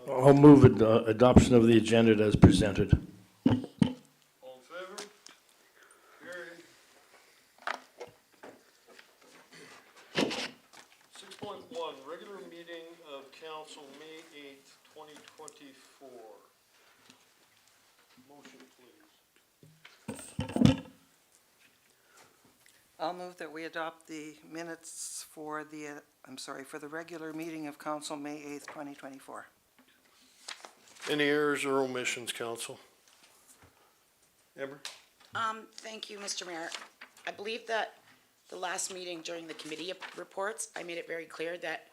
I'll move adoption of the agenda as presented. All in favor? Carried. 6.1, regular meeting of council, May 8th, 2024. Motion, please. I'll move that we adopt the minutes for the, for the regular meeting of council, May 8th, 2024. Any errors or omissions, council? Amber? Thank you, Mr. Mayor. I believe that the last meeting during the committee reports, I made it very clear that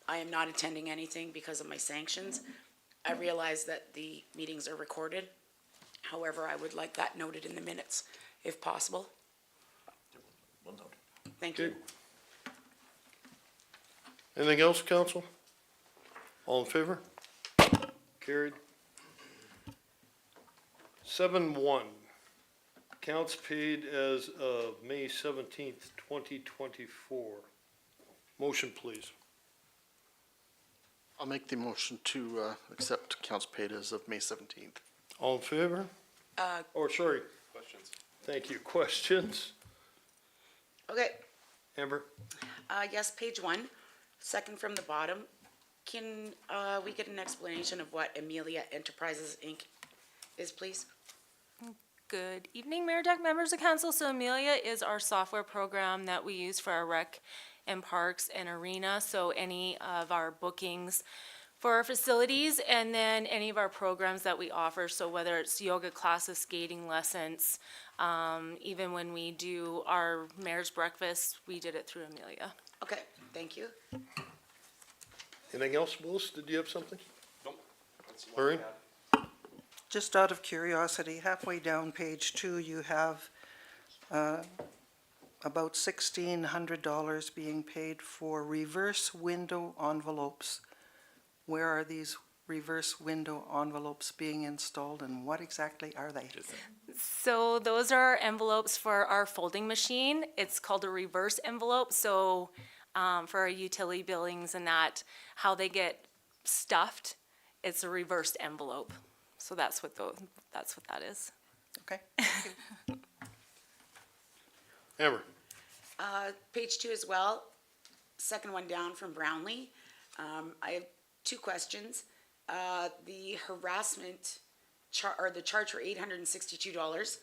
I am not attending anything because of my sanctions. I realize that the meetings are recorded. However, I would like that noted in the minutes, if possible. Thank you. Okay. Anything else, council? All in favor? Carried. 7.1, accounts paid as of May 17th, 2024. Motion, please. I'll make the motion to accept accounts paid as of May 17th. All in favor? Sorry. Questions? Thank you. Questions? Okay, Amber? yes, page 1, second from the bottom. Can we get an explanation of what Amelia Enterprises, Inc. is, please? Good evening, Mayor Deck, members of council. So Amelia is our software program that we use for our rec and parks and arena. So any of our bookings for our facilities and then any of our programs that we offer. So whether it's yoga classes, skating lessons, even when we do our mayor's breakfast, we did it through Amelia. Okay, thank you. Anything else, Willis? Did you have something? Nope. Lorraine? Just out of curiosity, halfway down page 2, you have about $1,600 being paid for reverse window envelopes. Where are these reverse window envelopes being installed, and what exactly are they? So those are our envelopes for our folding machine. It's called a reverse envelope. So for our utility billings and that, how they get stuffed, it's a reversed envelope. So that's what that is. Okay. Amber? Page 2 as well, second one down from Brownlee. I have 2 questions. The harassment the charge for $862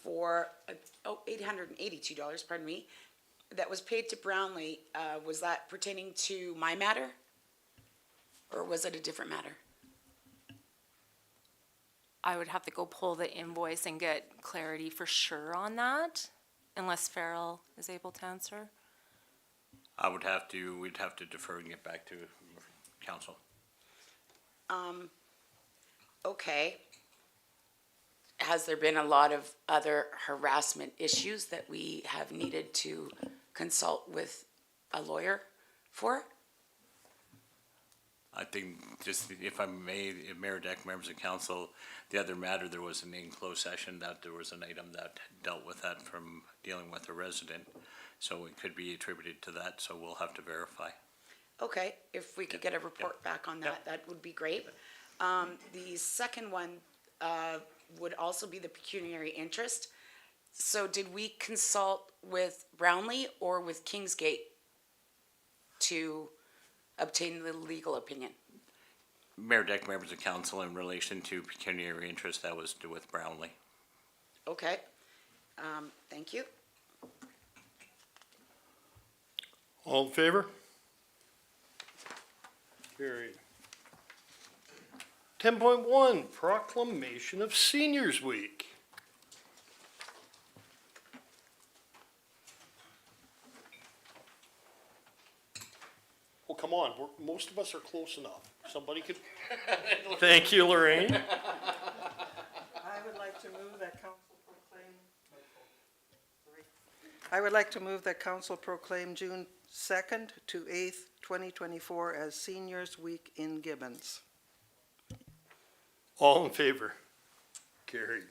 $882, pardon me, that was paid to Brownlee, was that pertaining to my matter? Or was it a different matter? I would have to go pull the invoice and get clarity for sure on that, unless Farrell is able to answer. we'd have to defer and get back to council. Okay. Has there been a lot of other harassment issues that we have needed to consult with a lawyer for? I think, just if I may, Mayor Deck, members of council, the other matter, there was an enclosed session that there was an item that dealt with that from dealing with a resident. So it could be attributed to that, so we'll have to verify. Okay, if we could get a report back on that, that would be great. The second one would also be the pecuniary interest. So did we consult with Brownlee or with Kingsgate to obtain the legal opinion? Mayor Deck, members of council, in relation to pecuniary interest, that was with Brownlee. Okay, thank you. All in favor? Carried. 10.1, proclamation of Seniors Week. Well, come on, most of us are close enough. Somebody could. Thank you, Lorraine. I would like to move that council proclaim. I would like to move that council proclaim June 2nd to 8th, 2024 as Seniors Week in Gibbons. All in favor? Carried.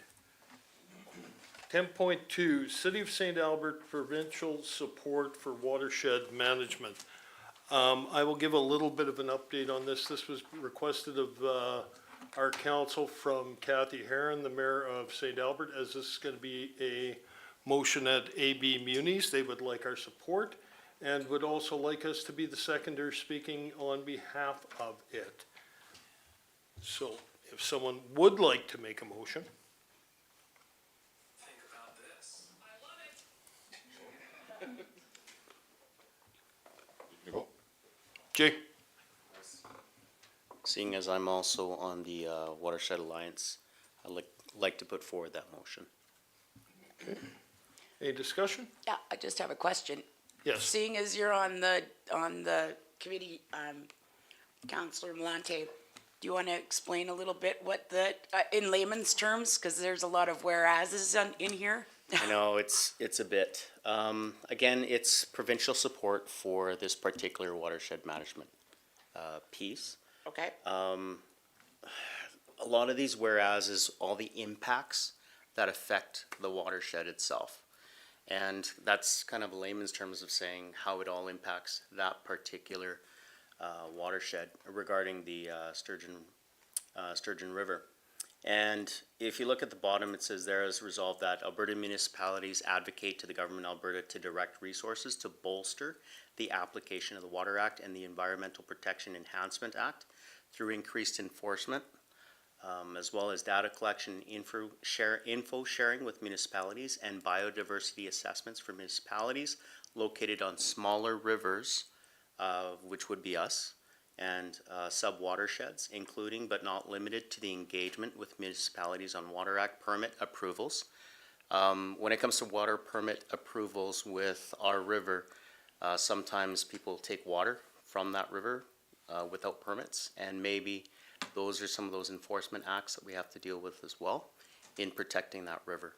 10.2, City of St. Albert provincial support for watershed management. I will give a little bit of an update on this. This was requested of our council from Kathy Heron, the mayor of St. Albert, as this is going to be a motion at AB Munis. They would like our support and would also like us to be the seconder speaking on behalf of it. So if someone would like to make a motion. Jay? Seeing as I'm also on the Watershed Alliance, I'd like to put forward that motion. Any discussion? Yeah, I just have a question. Yes. Seeing as you're on the committee, Councillor Malante, do you want to explain a little bit what the, in layman's terms, because there's a lot of whereases in here? I know it's a bit. Again, it's provincial support for this particular watershed management piece. Okay, A lot of these whereas is all the impacts that affect the watershed itself. And that's kind of layman's terms of saying how it all impacts that particular watershed regarding the Sturgeon River. And if you look at the bottom, it says there is resolved that Alberta municipalities advocate to the government of Alberta to direct resources to bolster the application of the Water Act and the Environmental Protection Enhancement Act through increased enforcement, as well as data collection, info sharing with municipalities, and biodiversity assessments for municipalities located on smaller rivers, which would be us, and sub-watersheds, including but not limited to the engagement with municipalities on Water Act permit approvals. When it comes to water permit approvals with our river, sometimes people take water from that river without permits, and maybe those are some of those enforcement acts that we have to deal with as well in protecting that river.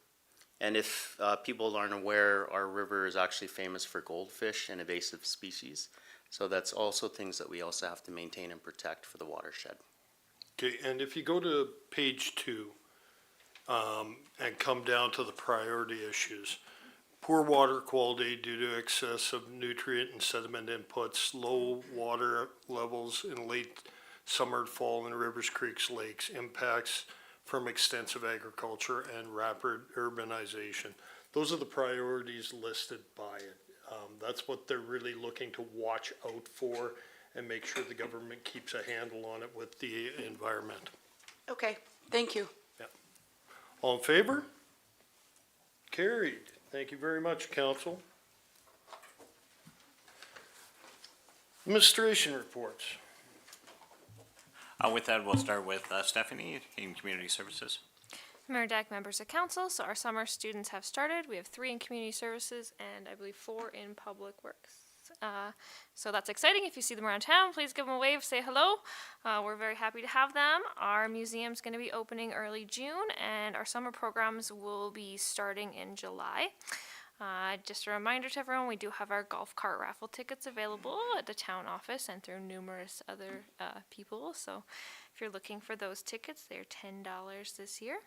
And if people aren't aware, our river is actually famous for goldfish and invasive species. So that's also things that we also have to maintain and protect for the watershed. Okay, and if you go to page 2, and come down to the priority issues, poor water quality due to excess of nutrient and sediment inputs, low water levels in late summer, fall in rivers, creeks, lakes, impacts from extensive agriculture and rapid urbanization. Those are the priorities listed by it. That's what they're really looking to watch out for and make sure the government keeps a handle on it with the environment. okay, thank you. All in favor? Carried. Thank you very much, council. Administration reports. With that, we'll start with Stephanie in Community Services. Mayor Deck, members of council, so our summer students have started. We have 3 in community services and I believe 4 in public works. So that's exciting. If you see them around town, please give them a wave, say hello. We're very happy to have them. Our museum's going to be opening early June and our summer programs will be starting in July. Just a reminder to everyone, we do have our golf cart raffle tickets available at the town office and through numerous other people. So if you're looking for those tickets, they're $10 this year.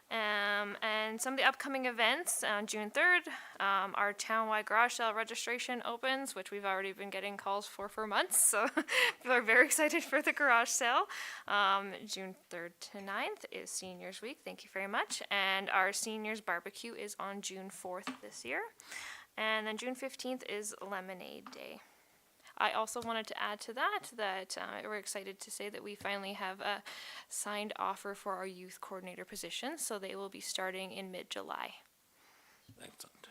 And some of the upcoming events, on June 3rd, our townwide garage sale registration opens, which we've already been getting calls for months. So people are very excited for the garage sale. June 3rd to 9th is Seniors Week. Thank you very much. And our Seniors Barbecue is on June 4th this year. And then June 15th is Lemonade Day. I also wanted to add to that we're excited to say that we finally have a signed offer for our youth coordinator position, so they will be starting in mid-July. Excellent.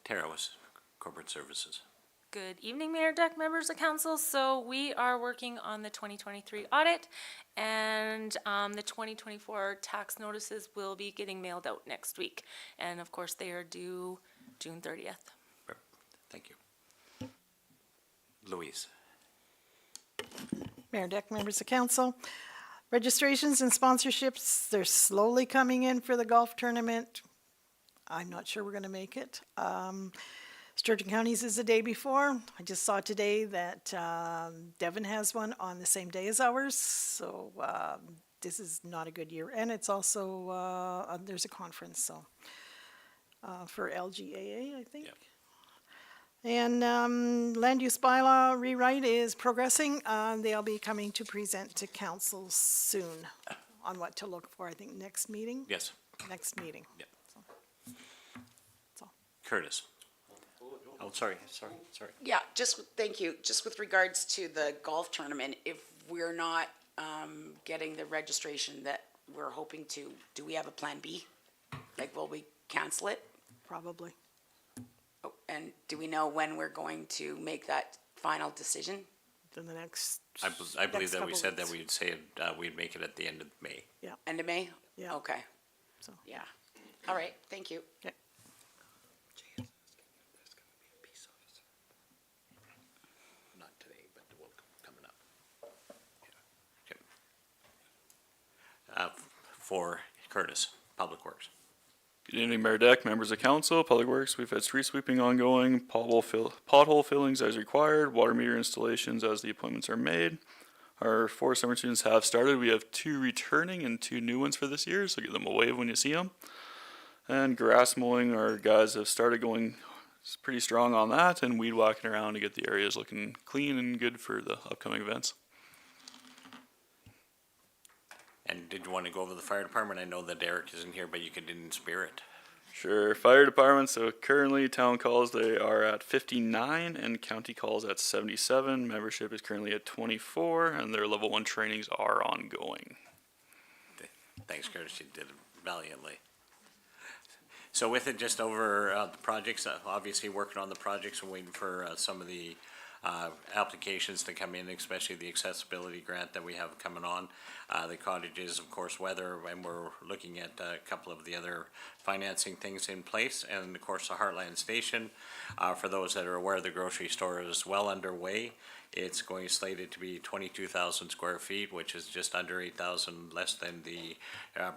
Tara was Corporate Services. Good evening, Mayor Deck, members of council. So we are working on the 2023 audit, and the 2024 tax notices will be getting mailed out next week. And of course, they are due June 30th. Thank you. Louise. Mayor Deck, members of council. Registrations and sponsorships, they're slowly coming in for the golf tournament. I'm not sure we're going to make it. Sturgeon County's is the day before. I just saw today that Devon has one on the same day as ours. So this is not a good year. And it's also, there's a conference, so for LGAA, I think. Yep. And land use bylaw rewrite is progressing. They'll be coming to present to council soon on what to look for, I think, next meeting? Yes, Next meeting. Yep. So, Curtis. Oh, sorry. Yeah, thank you. Just with regards to the golf tournament, if we're not getting the registration that we're hoping to, do we have a plan B? Like, will we cancel it? probably. Oh, and do we know when we're going to make that final decision? In the next. I believe next that we couple said that weeks. we'd say, we'd make it at the end of May. End of May? Yeah. Okay, So, yeah. All right, thank you. okay. Not today, but coming up. Okay. For Curtis, Public Works. Good evening, Mayor Deck, members of council, Public Works. We've had street sweeping ongoing, pothole fillings as required, water meter installations as the appointments are made. Our 4 summer students have started. We have 2 returning and 2 new ones for this year, so give them a wave when you see them. And grass mowing, our guys have started going pretty strong on that, and weed whacking around to get the areas looking clean and good for the upcoming events. And did you want to go over the fire department? I know that Derek isn't here, but you could in spirit. Sure. Fire department, so currently town calls, they are at 59 and county calls at 77. Membership is currently at 24 and their level 1 trainings are ongoing. Thanks, Curtis, you did it valiantly. So with it just over the projects, obviously working on the projects, we're waiting for some of the applications to come in, especially the accessibility grant that we have coming on. The cottages, of course, weather, and we're looking at a couple of the other financing things in place. And of course, the Heartland Station, for those that are aware, the grocery store is well underway. It's going slated to be 22,000 square feet, which is just under 8,000 less than the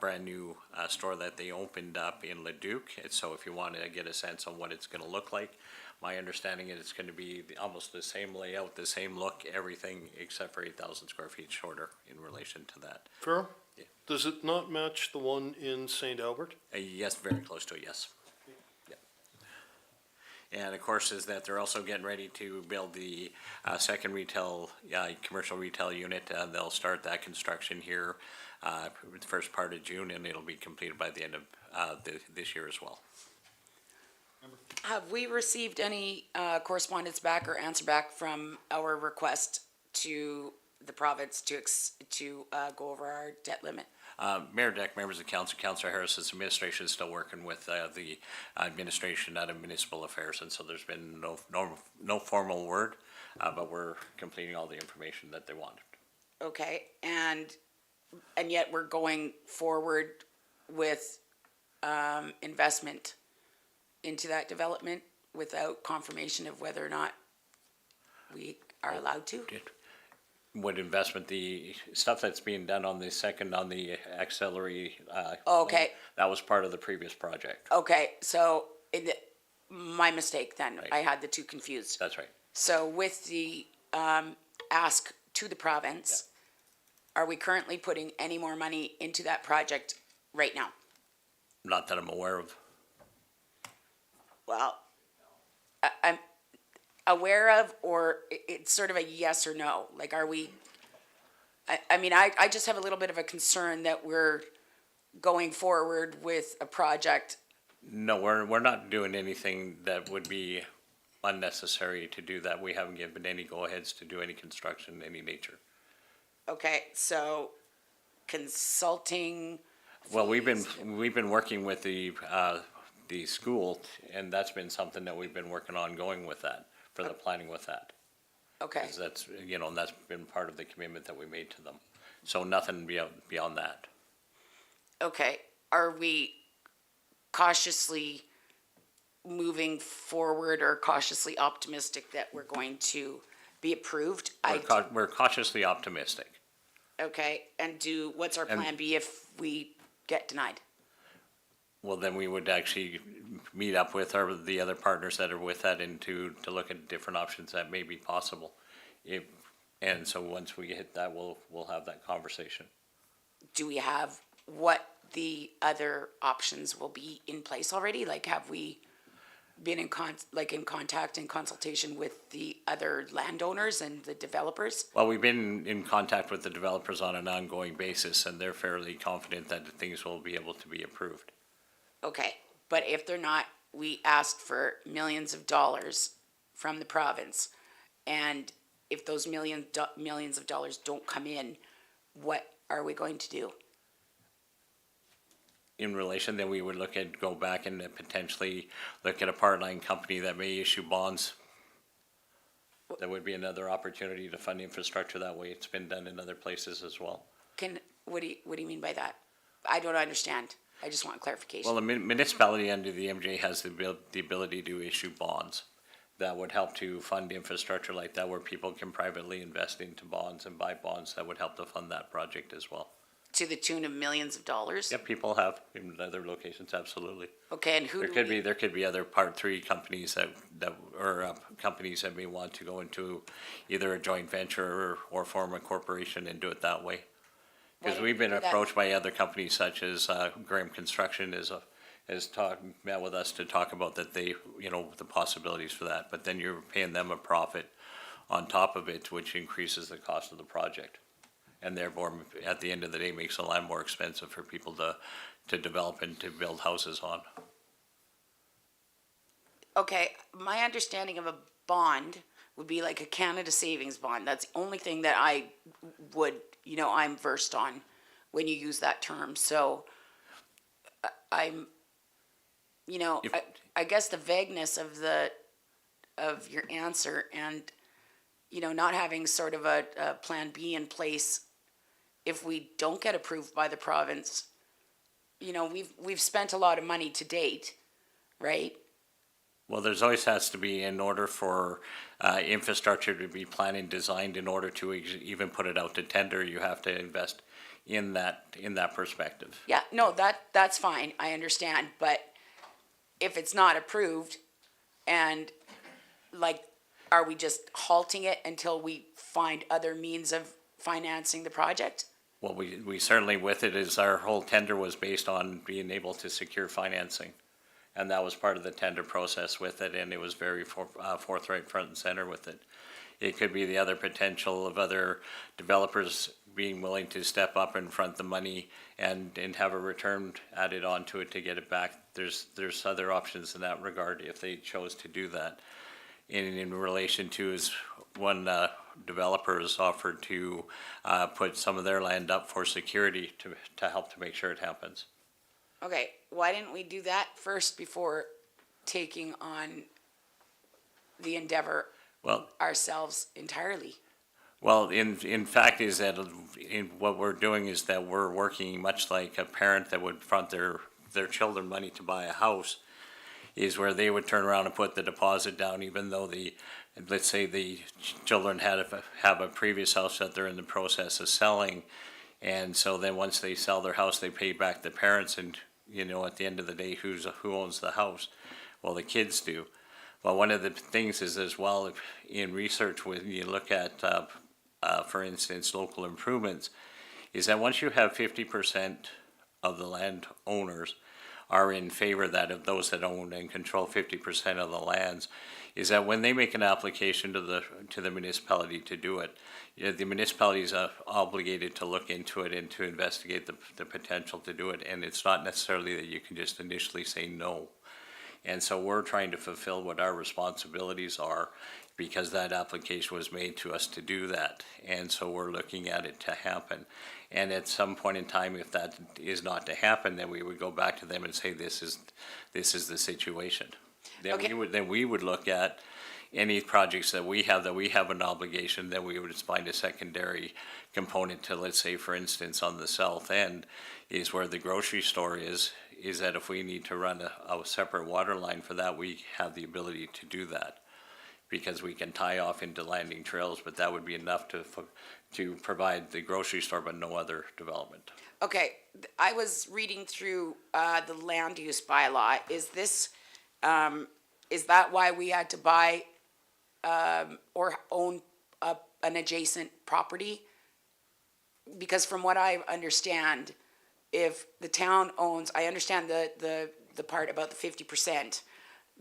brand new store that they opened up in Leduc. So if you want to get a sense on what it's going to look like, my understanding is it's going to be almost the same layout, the same look, everything except for 8,000 square feet shorter in relation to that. Farrell? Yeah. Does it not match the one in St. Albert? Yes, very close to it, yes. Yep. And of course, is that they're also getting ready to build the second retail, commercial retail unit. They'll start that construction here the first part of June, and it'll be completed by the end of this year as well. Have we received any correspondence back or answer back from our request to the province to go over our debt limit? Mayor Deck, members of council, Councilor Harris's administration is still working with the administration out of municipal affairs, and so there's been no formal word, but we're completing all the information that they wanted. Okay, and yet we're going forward with investment into that development without confirmation of whether or not we are allowed to? What investment, the stuff that's being done on the auxiliary. Okay. That was part of the previous project. Okay, so my mistake then. Right. I had the two confused. That's right. So with the ask to the province, are we currently putting any more money into that project right now? Not that I'm aware of. Well, I'm aware of, or it's sort of a yes or no? Like, are we, I mean, I just have a little bit of a concern that we're going forward with a project. No, we're not doing anything that would be unnecessary to do that. We haven't given any go-aheads to do any construction, any nature. Okay, so consulting. Well, we've fees. been working with the school, and that's been something that we've been working on going with that, for the planning with that. Okay, 'Cause that's, and that's been part of the commitment that we made to them. So nothing beyond that. okay. Are we cautiously moving forward or cautiously optimistic that we're going to be approved? We're cautiously optimistic. Okay, and what's our And- plan B if we get denied? Well, then we would actually meet up with the other partners that are with that and to look at different options that may be possible. And so once we hit that, we'll have that conversation. Do we have what the other options will be in place already? Like, have we, been in in contact and consultation with the other landowners and the developers? Well, we've been in contact with the developers on an ongoing basis, and they're fairly confident that things will be able to be approved. Okay, but if they're not, we asked for millions of dollars from the province. And if those millions of dollars don't come in, what are we going to do? In relation, then we would go back and potentially look at a part line company that may issue bonds. That would be another opportunity to fund infrastructure that way. It's been done in other places as well. What do you mean by that? I don't understand. I just want clarification. Well, a municipality under the MJ has the ability to issue bonds that would help to fund infrastructure like that, where people can privately invest into bonds and buy bonds that would help to fund that project as well. To the tune of millions of dollars? Yep, people have in other locations, absolutely. Okay, and who There could be other Part 3 companies companies that may want to go into either a joint venture or form a corporation and do it that way. Because we've been approached by other companies such as Graham Construction met with us to talk about that the possibilities for that, but then you're paying them a profit on top of it, which increases the cost of the project. And therefore, at the end of the day, makes the land more expensive for people to develop and to build houses on. Okay, my understanding of a bond would be like a Canada Savings Bond. That's the only thing that I would, I'm versed on when you use that term. So I'm, I guess the vagueness of your answer and, not having sort of a plan B in place if we don't get approved by the province. We've spent a lot of money to date, right? Well, there's always has to be, in order for infrastructure to be planned and designed, in order to even put it out to tender, you have to invest in that perspective. Yeah, no, that's fine, I understand, but if it's not approved, and are we just halting it until we find other means of financing the project? Well, we certainly with it is our whole tender was based on being able to secure financing. And that was part of the tender process with it, and it was very forthright front and center with it. It could be the other potential of other developers being willing to step up and front the money and have a return added onto it to get it back. There's other options in that regard if they chose to do that. In relation to is one developer has offered to put some of their land up for security to help to make sure it happens. Okay, why didn't we do that first before taking on the endeavor ourselves entirely? Well, in fact, is that what we're doing is that we're working much like a parent that would front their children money to buy a house, is where they would turn around and put the deposit down, even though let's say the children have a previous house that they're in the process of selling. And so then once they sell their house, they pay back the parents, and at the end of the day, who owns the house? Well, the kids do. Well, one of the things is as well in research when you look at, for instance, local improvements, is that once you have 50% of the landowners are in favor of those that own and control 50% of the lands, is that when they make an application to the municipality to do it, the municipality is obligated to look into it and to investigate the potential to do it, and it's not necessarily that you can just initially say no. And so we're trying to fulfill what our responsibilities are, because that application was made to us to do that, and so we're looking at it to happen. And at some point in time, if that is not to happen, then we would go back to them and say, this is the situation. Then we would look at any projects that we have an obligation, then we would find a secondary component to, let's say, for instance, on the south end, is where the grocery store is that if we need to run a separate water line for that, we have the ability to do that, because we can tie off into landing trails, but that would be enough to provide the grocery store, but no other development. Okay, I was reading through the land use bylaw. Is that why we had to buy or own an adjacent property? Because from what I understand, if the town owns, I understand the part about the 50%,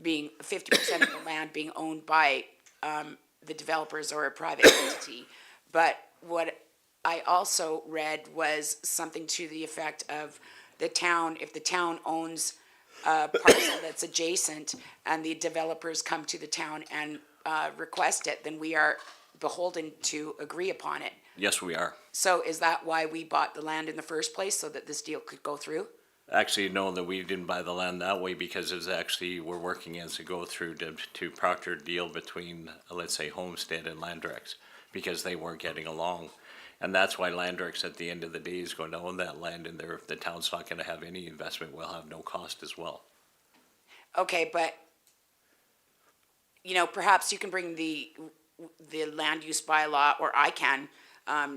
being 50% of the land being owned by the developers or a private entity. But what I also read was something to the effect of the town, if the town owns a parcel that's adjacent and the developers come to the town and request it, then we are beholden to agree upon it. Yes, we are. So is that why we bought the land in the first place, so that this deal could go through? Actually, no, that we didn't buy the land that way because it's actually, we're working as a go-through to proctor deal between, let's say, Homestead and Landrex, because they weren't getting along. And that's why Landrex at the end of the day is going to own that land, and the town's not gonna have any investment, will have no cost as well. Okay, but, perhaps you can bring the land use bylaw, or I can,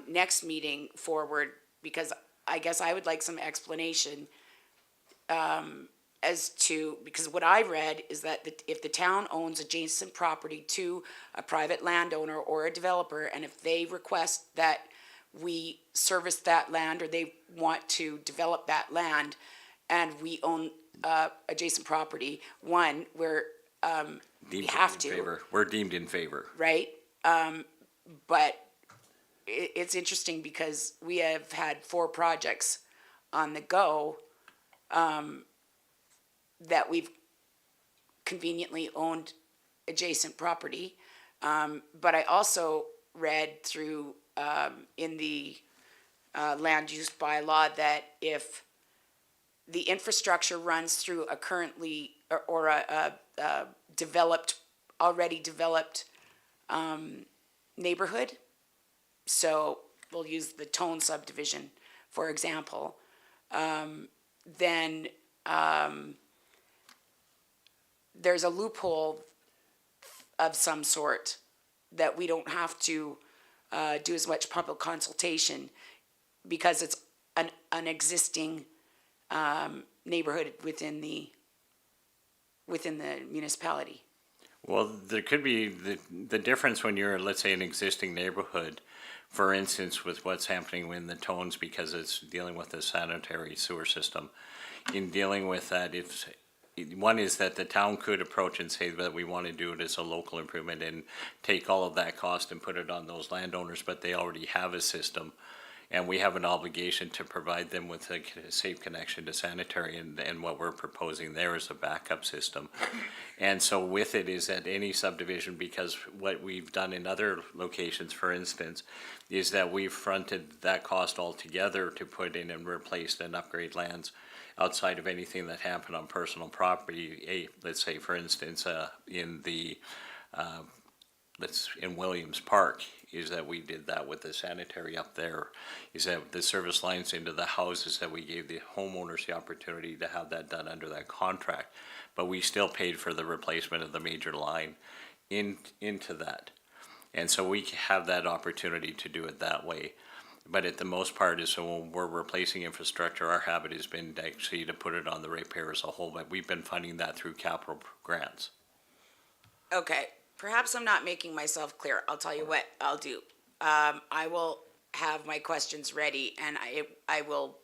next meeting forward, because I guess I would like some explanation as to, because what I read is that if the town owns adjacent property to a private landowner or a developer, and if they request that we service that land, or they want to develop that land, and we own adjacent property, one, we Deemed have in to, favor. We're deemed in favor. right? But it's interesting because we have had 4 projects on the go that we've conveniently owned adjacent property. But I also read through in the land use bylaw that if the infrastructure runs through a currently or a already developed neighborhood, so we'll use the Tone subdivision, for example, then there's a loophole of some sort that we don't have to do as much public consultation because it's an existing neighborhood within the municipality. Well, there could be the difference when you're, let's say, an existing neighborhood, for instance, with what's happening in the Tones, because it's dealing with the sanitary sewer system. In dealing with that, one is that the town could approach and say that we want to do it as a local improvement and take all of that cost and put it on those landowners, but they already have a system. And we have an obligation to provide them with a safe connection to sanitary, and what we're proposing there is a backup system. And so with it is that any subdivision, because what we've done in other locations, for instance, is that we've fronted that cost altogether to put in and replace and upgrade lands outside of anything that happened on personal property. Let's say, for instance, in Williams Park, is that we did that with the sanitary up there, is that the service lines into the houses, that we gave the homeowners the opportunity to have that done under that contract. But we still paid for the replacement of the major line into that. And so we have that opportunity to do it that way. But at the most part is, so when we're replacing infrastructure, our habit has been actually to put it on the ratepayer as a whole, but we've been funding that through capital grants. Okay, perhaps I'm not making myself clear. I'll tell you what I'll do. I will have my questions ready, and I will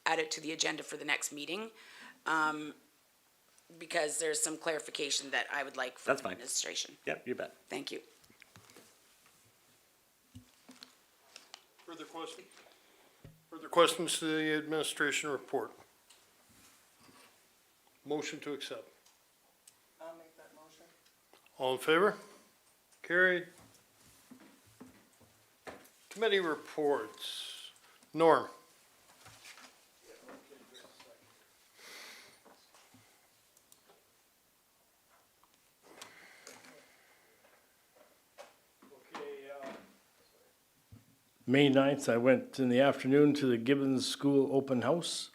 add it to the agenda for the next meeting, because there's some clarification that I would like from That's the fine. administration. Yep, you bet. Thank you. Further questions? Further questions to the administration report? Motion to accept. I'll make that motion. All in favor? Carried. Committee reports. Norm? May 9th, I went in the afternoon to the Gibbons School Open House,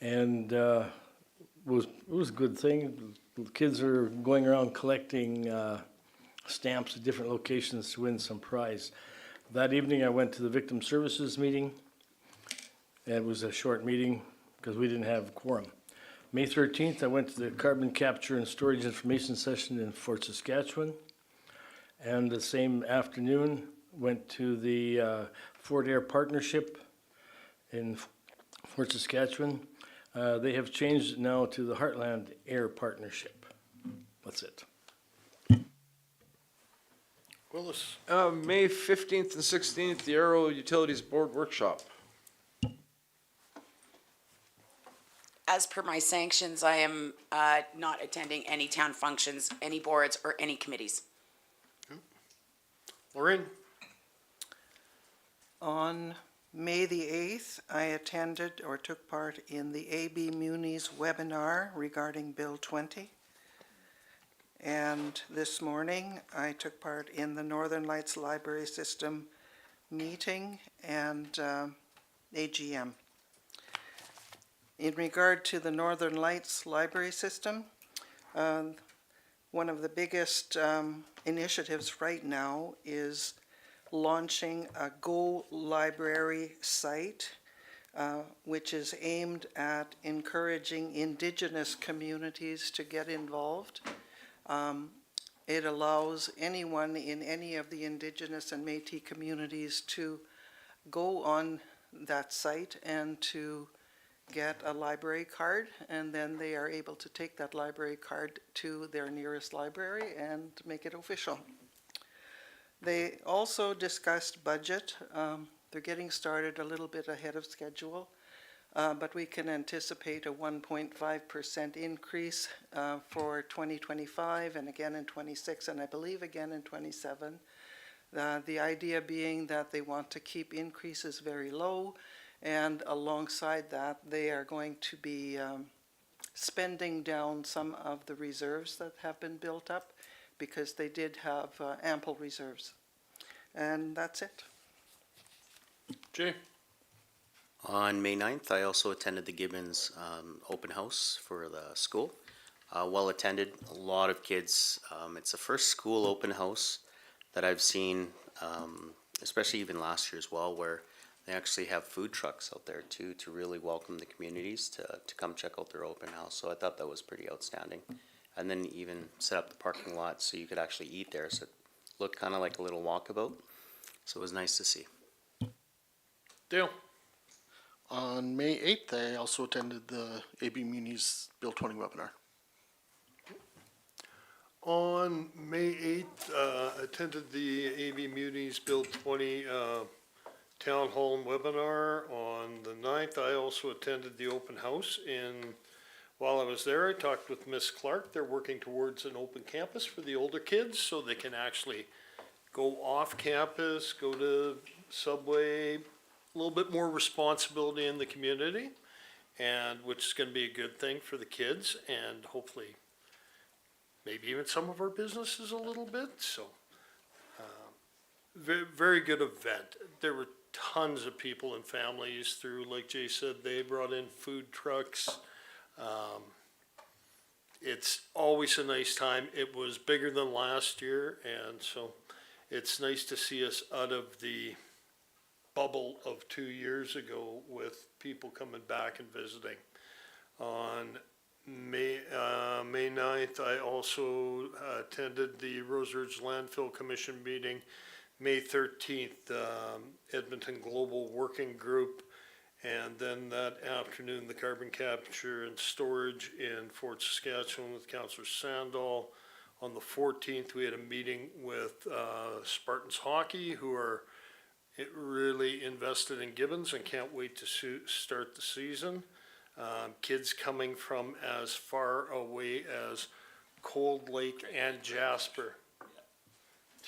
and it was a good thing. The kids are going around collecting stamps at different locations to win some prize. That evening, I went to the Victim Services meeting. It was a short meeting because we didn't have a quorum. May 13th, I went to the Carbon Capture and Storage Information Session in Fort Saskatchewan. And the same afternoon, went to the Fort Air Partnership in Fort Saskatchewan. They have changed it now to the Heartland Air Partnership. That's it. Willis, May 15th and 16th, the Aero Utilities Board Workshop. As per my sanctions, I am not attending any town functions, any boards, or any committees. Lorraine, On May the 8th, I attended or took part in the AB Muni's webinar regarding Bill 20. And this morning, I took part in the Northern Lights Library System meeting and AGM. In regard to the Northern Lights Library System, one of the biggest initiatives right now is launching a Go Library site, which is aimed at encouraging Indigenous communities to get involved. It allows anyone in any of the Indigenous and Métis communities to go on that site and to get a library card, and then they are able to take that library card to their nearest library and make it official. They also discussed budget. They're getting started a little bit ahead of schedule, but we can anticipate a 1.5% increase for 2025 and again in 26 and I believe again in 27. The idea being that they want to keep increases very low, and alongside that they are going to be spending down some of the reserves that have been built up, because they did have ample reserves. And that's it. Jay, On May 9th, I also attended the Gibbons open house for the school. Well attended, a lot of kids. It's the first school open house that I've seen, especially even last year as well, where they actually have food trucks out there too, to really welcome the communities to come check out their open house. So I thought that was pretty outstanding. And then even set up the parking lot so you could actually eat there. So it looked kind of like a little walkabout. So it was nice to see. Dale, On May 8th, I also attended the AB Muni's Bill 20 webinar. on May 8th, attended the AV Muni's Bill 20 Town Hall and webinar. On the 9th, I also attended the open house, and while I was there, I talked with Miss Clark. They're working towards an open campus for the older kids, so they can actually go off campus, go to Subway, a little bit more responsibility in the community, and which is going to be a good thing for the kids, and hopefully maybe even some of our businesses a little bit. So very, very good event. There were tons of people and families through, like Jay said, they brought in food trucks. It's always a nice time. It was bigger than last year, and so it's nice to see us out of the bubble of 2 years ago with people coming back and visiting. On May 9th, I also attended the Rose Ridge Landfill Commission meeting. May 13th, Edmonton Global Working Group. And then that afternoon, the carbon capture and storage in Fort Saskatchewan with Councillor Sandall. On the 14th, we had a meeting with Spartans Hockey, who are really invested in Gibbons and can't wait to start the season. Kids coming from as far away as Cold Lake and Jasper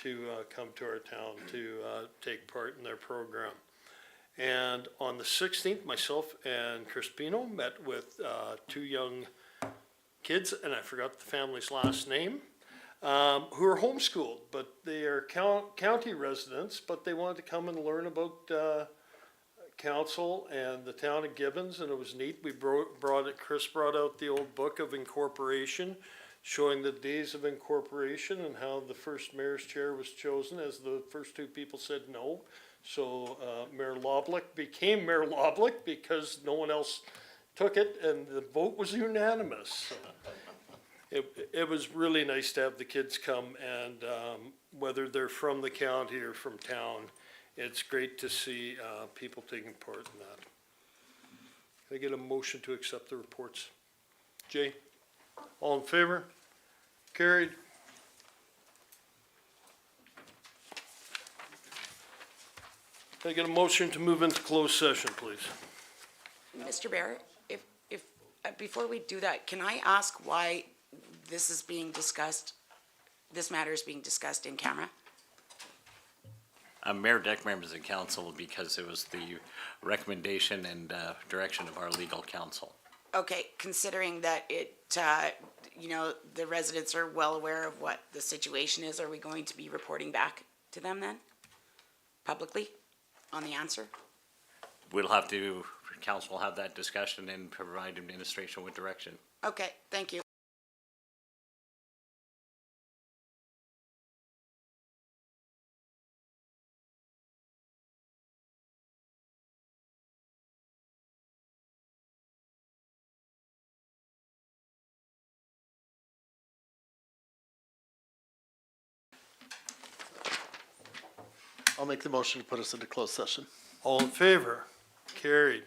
to come to our town to take part in their program. And on the 16th, myself and Chris Pino met with two young kids, and I forgot the family's last name, who are homeschooled, but they are county residents, but they wanted to come and learn about council and the town of Gibbons, and it was neat. We Chris brought out the old book of incorporation, showing the days of incorporation and how the first mayor's chair was chosen, as the first two people said no. So Mayor Loblick became Mayor Loblick because no one else took it, and the vote was unanimous. It was really nice to have the kids come, and whether they're from the county or from town, it's great to see people taking part in that. Can I get a motion to accept the reports? Jay, all in favor? Carried. Can I get a motion to move into closed session, please? Mr. Bear, before we do that, can I ask why this is being discussed, this matter is being discussed in camera? Mayor, deck members of council, because it was the recommendation and direction of our legal counsel. Okay, considering that it, the residents are well aware of what the situation is, are we going to be reporting back to them then? Publicly, on the answer? Council will have that discussion and provide administration with direction. Okay, thank you. I'll make the motion to put us into closed session. All in favor? Carried.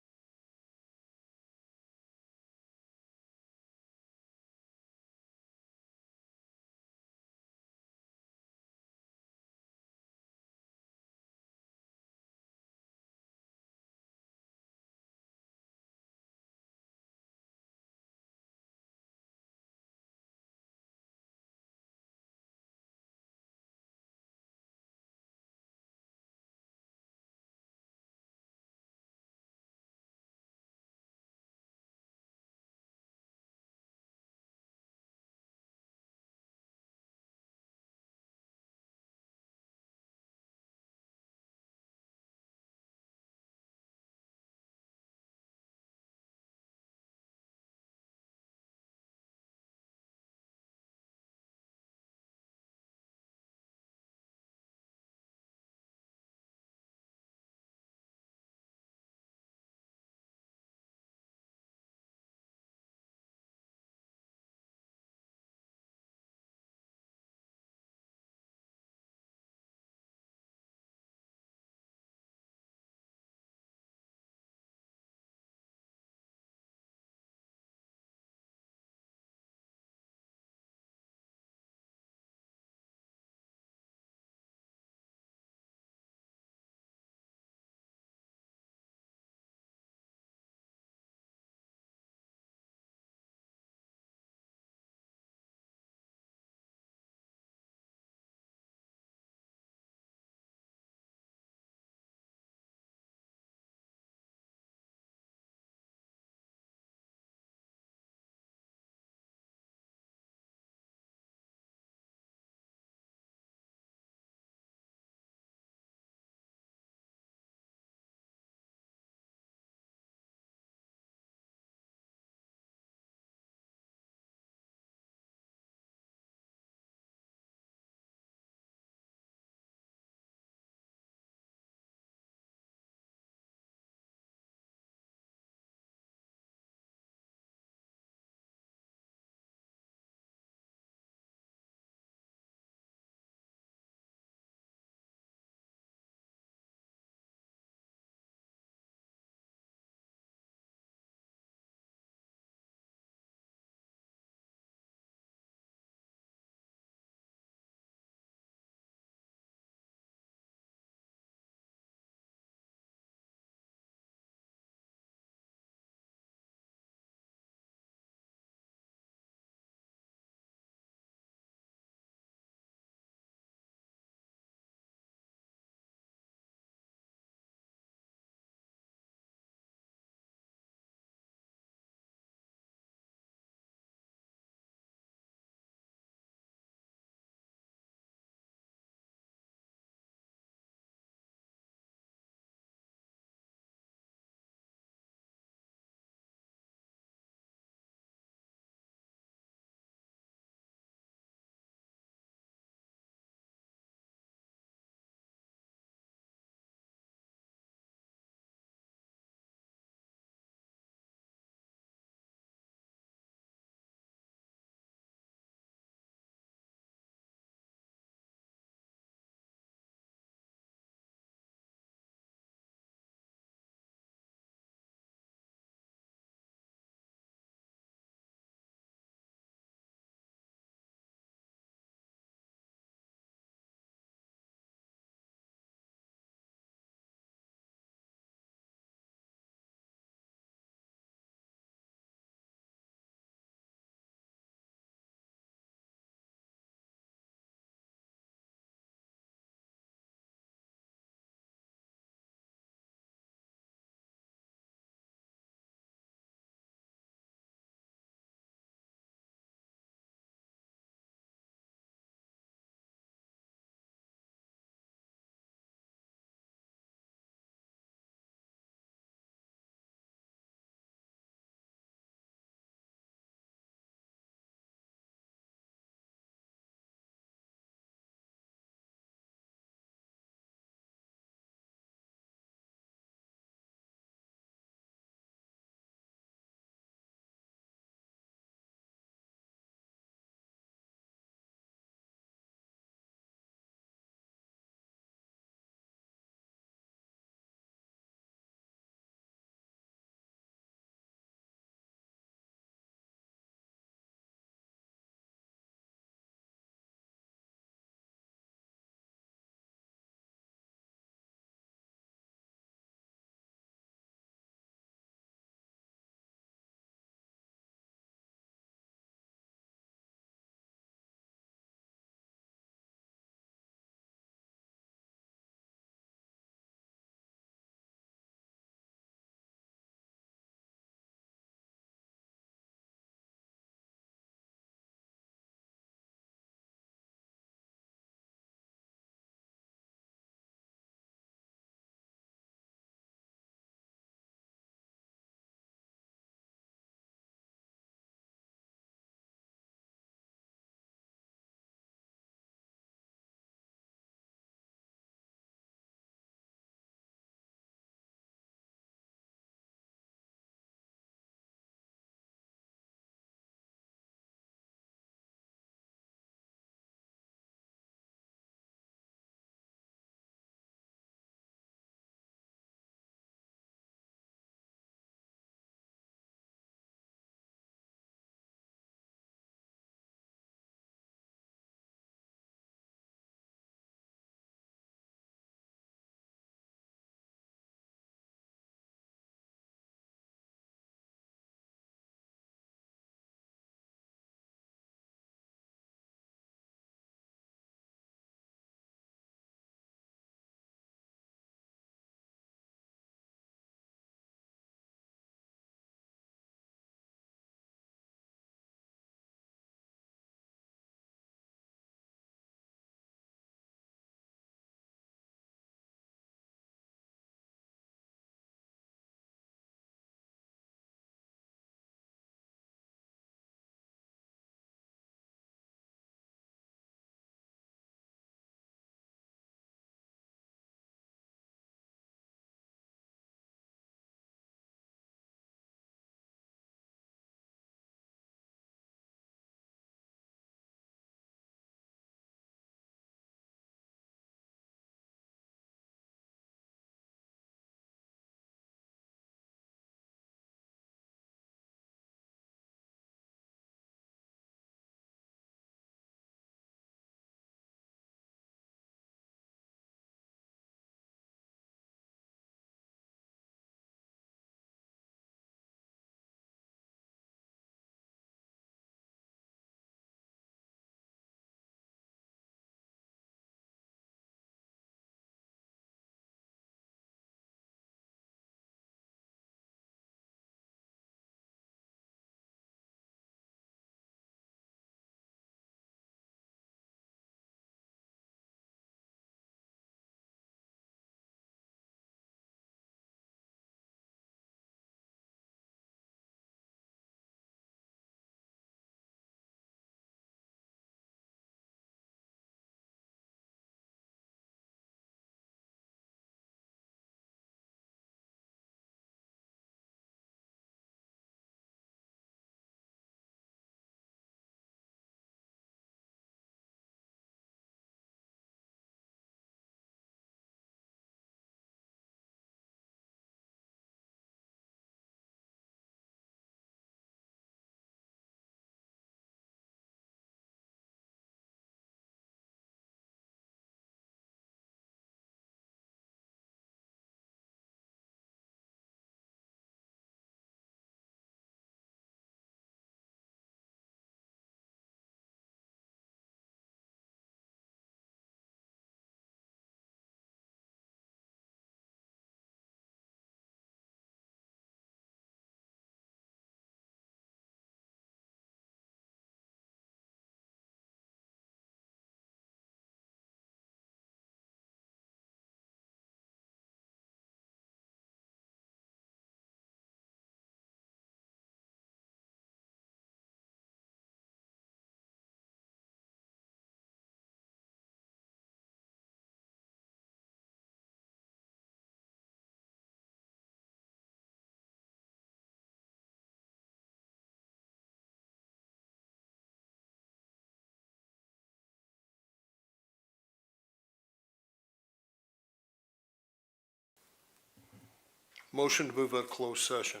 Motion to move out of closed session.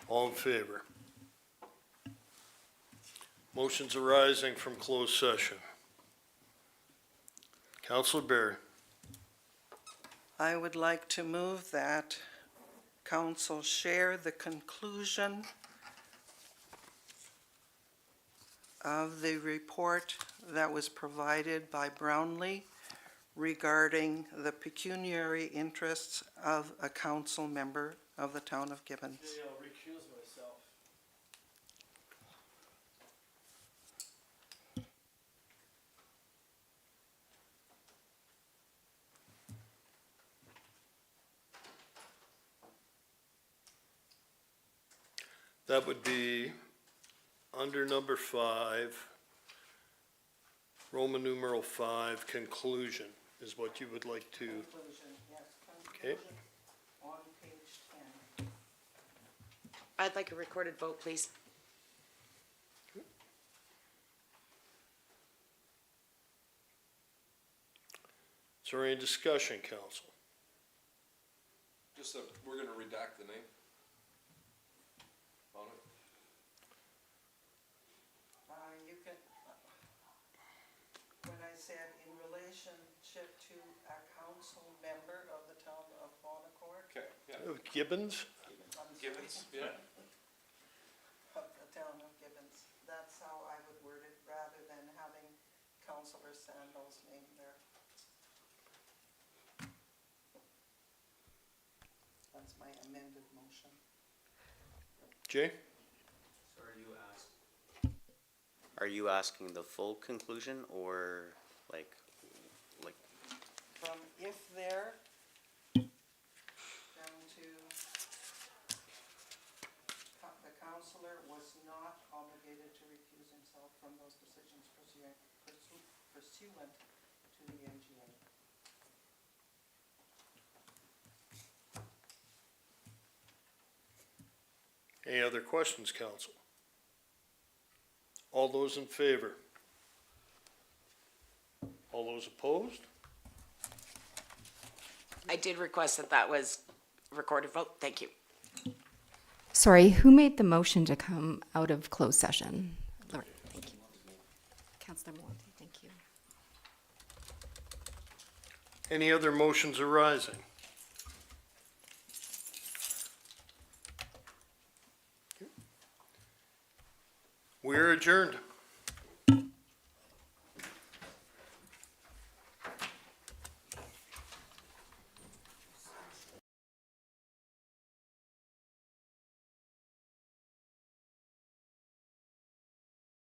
All in favor? Motions arising from closed session. Counselor Berry. I would like to move that council share the conclusion of the report that was provided by Brownlee regarding the pecuniary interests of a council member of the town of Gibbons. I'll recuse myself. That would be under number 5, Roman numeral 5, conclusion is what you would like to, Conclusion, yes, okay? on page 10. I'd like a recorded vote, please. Is there any discussion, council? Just that we're gonna redact the name on it. You can, when I said in relationship to a council member of the town of Bonaccord, Okay, yeah. Gibbons? Gibbons, yeah. of the town of Gibbons, that's how I would word it, rather than having Councillor Sandals' name there. That's my amended motion. Jay? Are you asking the full conclusion or like, From if there down to the councillor was not obligated to recuse himself from those decisions pursuant to the MGA. Any other questions, council? All those in favor? All those opposed? I did request that that was recorded vote. Thank you. Sorry, who made the motion to come out of closed session? Lord, thank you. Councilor Moante, thank you. Any other motions arising? We're adjourned.